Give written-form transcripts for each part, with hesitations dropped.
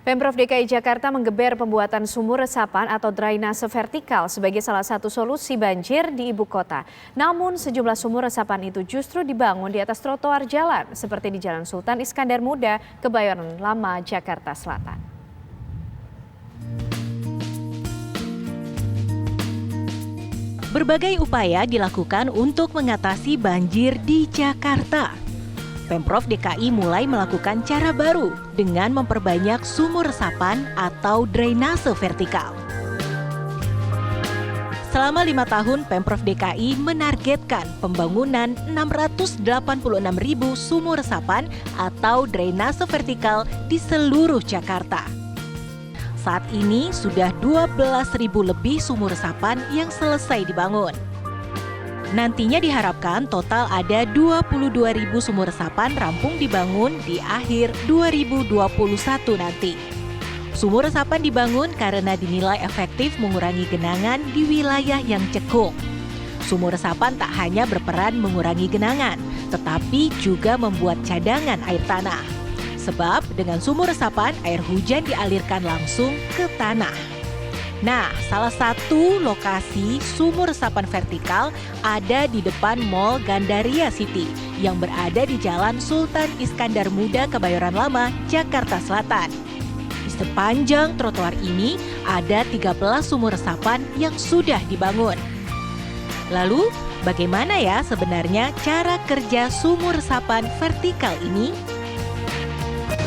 Pemprov DKI Jakarta menggeber pembuatan sumur resapan atau drainase vertikal sebagai salah satu solusi banjir di ibu kota. Namun sejumlah sumur resapan itu justru dibangun di atas trotoar jalan seperti di Jalan Sultan Iskandar Muda, Kebayoran Lama, Jakarta Selatan. Berbagai upaya dilakukan untuk mengatasi banjir di Jakarta. Pemprov DKI mulai melakukan cara baru dengan memperbanyak sumur resapan atau drainase vertikal. Selama 5 tahun, Pemprov DKI menargetkan pembangunan 686.000 sumur resapan atau drainase vertikal di seluruh Jakarta. Saat ini sudah 12.000 lebih sumur resapan yang selesai dibangun. Nantinya diharapkan total ada 22.000 sumur resapan rampung dibangun di akhir 2021 nanti. Sumur resapan dibangun karena dinilai efektif mengurangi genangan di wilayah yang cekung. Sumur resapan tak hanya berperan mengurangi genangan, tetapi juga membuat cadangan air tanah. Sebab dengan sumur resapan, air hujan dialirkan langsung ke tanah. Nah, salah satu lokasi sumur resapan vertikal ada di depan Mall Gandaria City yang berada di Jalan Sultan Iskandar Muda, Kebayoran Lama, Jakarta Selatan. Di sepanjang trotoar ini ada 13 sumur resapan yang sudah dibangun. Lalu, bagaimana ya sebenarnya cara kerja sumur resapan vertikal ini?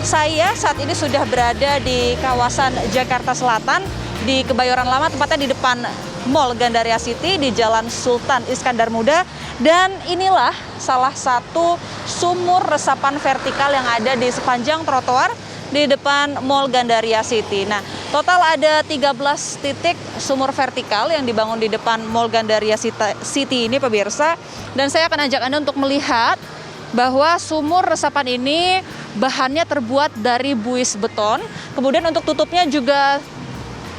Saya saat ini sudah berada di kawasan Jakarta Selatan, di Kebayoran Lama, tepatnya di depan Mall Gandaria City di Jalan Sultan Iskandar Muda. Dan inilah salah satu sumur resapan vertikal yang ada di sepanjang trotoar di depan Mall Gandaria City. Nah, total ada 13 titik sumur vertikal yang dibangun di depan Mall Gandaria City ini, pemirsa. Dan saya akan ajak Anda untuk melihat bahwa sumur resapan ini bahannya terbuat dari buis beton. Kemudian untuk tutupnya juga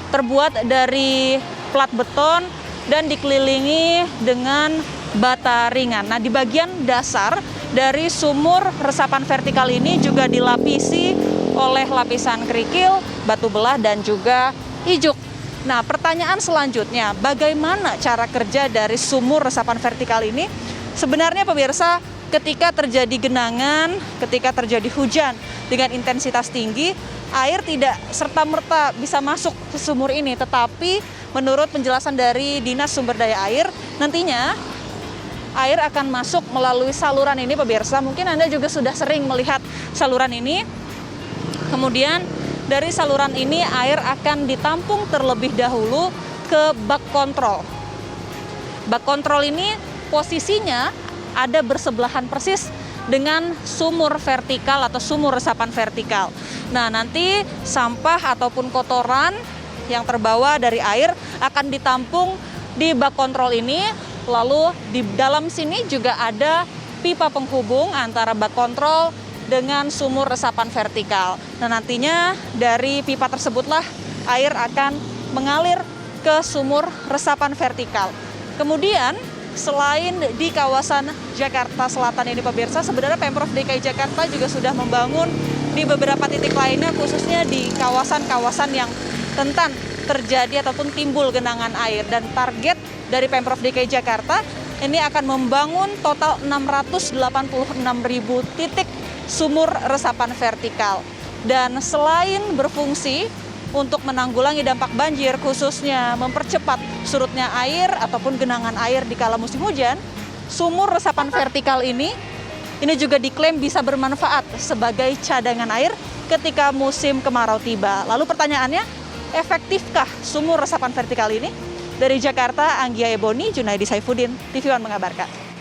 terbuat dari plat beton dan dikelilingi dengan bata ringan. Nah, di bagian dasar dari sumur resapan vertikal ini juga dilapisi oleh lapisan kerikil, batu belah, dan juga ijuk. Nah, pertanyaan selanjutnya, bagaimana cara kerja dari sumur resapan vertikal ini? Sebenarnya pemirsa, ketika terjadi genangan, ketika terjadi hujan dengan intensitas tinggi, air tidak serta-merta bisa masuk ke sumur ini. Tetapi menurut penjelasan dari Dinas Sumber Daya Air, nantinya air akan masuk melalui saluran ini, pemirsa. Mungkin Anda juga sudah sering melihat saluran ini. Kemudian dari saluran ini air akan ditampung terlebih dahulu ke bak kontrol. Bak kontrol ini posisinya ada bersebelahan persis dengan sumur vertikal atau sumur resapan vertikal. Nah, nanti sampah ataupun kotoran yang terbawa dari air akan ditampung di bak kontrol ini. Lalu di dalam sini juga ada pipa penghubung antara bak kontrol dengan sumur resapan vertikal. Nah, nantinya dari pipa tersebutlah air akan mengalir ke sumur resapan vertikal. Kemudian selain di kawasan Jakarta Selatan ini, pemirsa, sebenarnya Pemprov DKI Jakarta juga sudah membangun di beberapa titik lainnya, khususnya di kawasan-kawasan yang rentan terjadi ataupun timbul genangan air. Dan target dari Pemprov DKI Jakarta ini akan membangun total 686.000 titik sumur resapan vertikal. Dan selain berfungsi untuk menanggulangi dampak banjir, khususnya mempercepat surutnya air ataupun genangan air di kala musim hujan, sumur resapan vertikal ini juga diklaim bisa bermanfaat sebagai cadangan air ketika musim kemarau tiba. Lalu pertanyaannya, efektifkah sumur resapan vertikal ini? Dari Jakarta, Anggia Eboni, Junaidi Saifuddin, TV One mengabarkan.